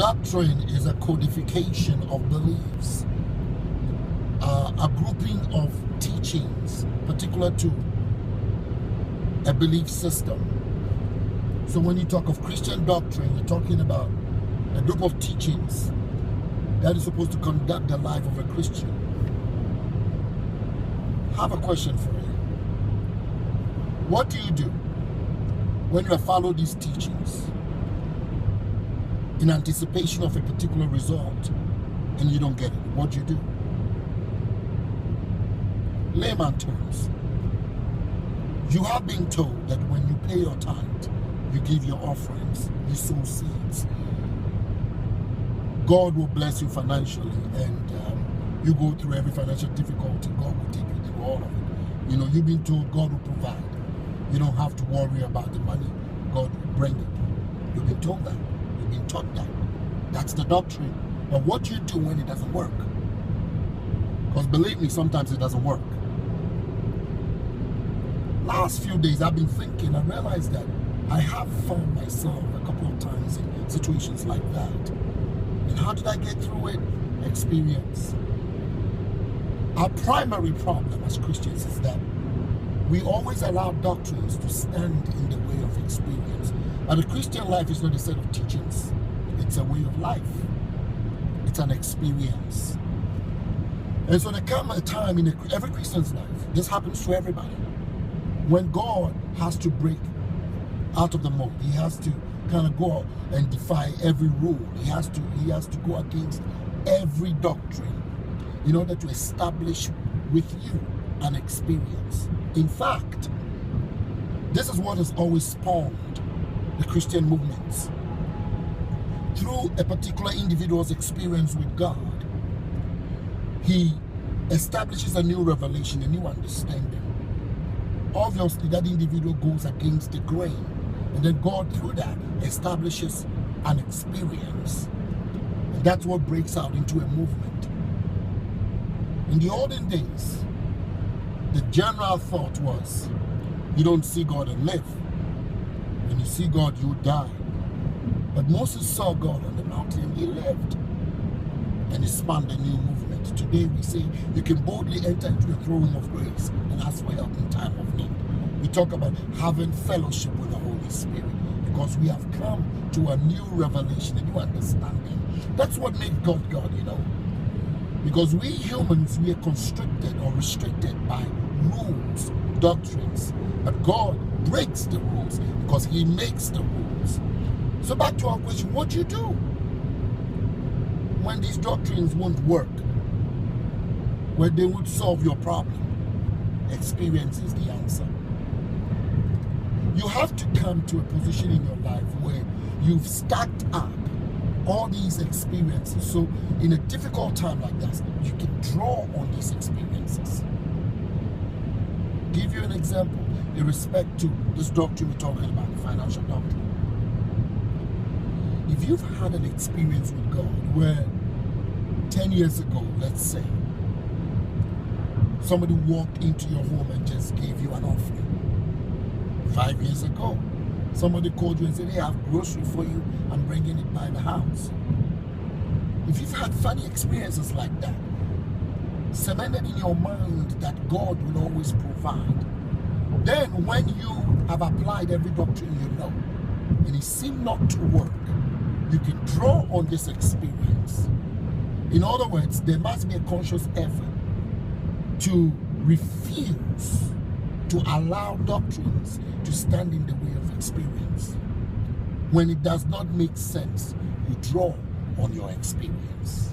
Doctrine is a codification of beliefs, a grouping of teachings particular to a belief system. So when you talk of Christian doctrine, you're talking about a group of teachings that is supposed to conduct the life of a Christian. I have a question for you. What do you do when you follow these teachings in anticipation of a particular result and you don't get it? What do you do? Layman terms. You have been told that when you pay your tithe, you give your offerings, you sow seeds, God will bless you financially, and you go through every financial difficulty, God will take you through all of it. You know, you've been told God will provide. You don't have to worry about the money, God will bring it. You've been told that. You've been taught that. That's the doctrine. But what do you do when it doesn't work? Because believe me, sometimes it doesn't work. Last few days I've been thinking, I realized that I have found myself a couple of times in situations like that. And how did I get through it? Experience. Our primary problem as Christians is that we always allow doctrines to stand in the way of experience. But the Christian life is not a set of teachings. It's a way of life. It's an experience. And so there comes a time in every Christian's life, this happens to everybody, when God has to break out of the mold. He has to kind of go out and defy every rule. He has to go against every doctrine in order to establish with you an experience. In fact, this is what has always spawned the Christian movements. Through a particular individual's experience with God, he establishes a new revelation, a new understanding. Obviously, that individual goes against the grain, and then God, through that, establishes an experience. And that's what breaks out into a movement. In the olden days, the general thought was, you don't see God and live. When you see God, you die. But Moses saw God on the mountain and he lived. And it spawned a new movement. Today we say you can boldly enter into the throne of grace and ask for help in time of need. We talk about having fellowship with the Holy Spirit because we have come to a new revelation, a new understanding. That's what makes God God, you know. Because we humans, we are constricted or restricted by rules, doctrines. But God breaks the rules because he makes the rules. So back to our question, what do you do when these doctrines won't work? When they would solve your problem? Experience is the answer. You have to come to a position in your life where you've stacked up all these experiences. So in a difficult time like this, you can draw on these experiences. Give you an example in respect to this doctrine we're talking about, the financial doctrine. If you've had an experience with God where 10 years ago, let's say, somebody walked into your home and just gave you an offering. 5 years ago, somebody called you and said, hey, I have grocery for you, I'm bringing it by the house. If you've had funny experiences like that, cemented in your mind that God will always provide, then when you have applied every doctrine you know, and it seemed not to work, you can draw on this experience. In other words, there must be a conscious effort to refuse to allow doctrines to stand in the way of experience. When it does not make sense, you draw on your experience.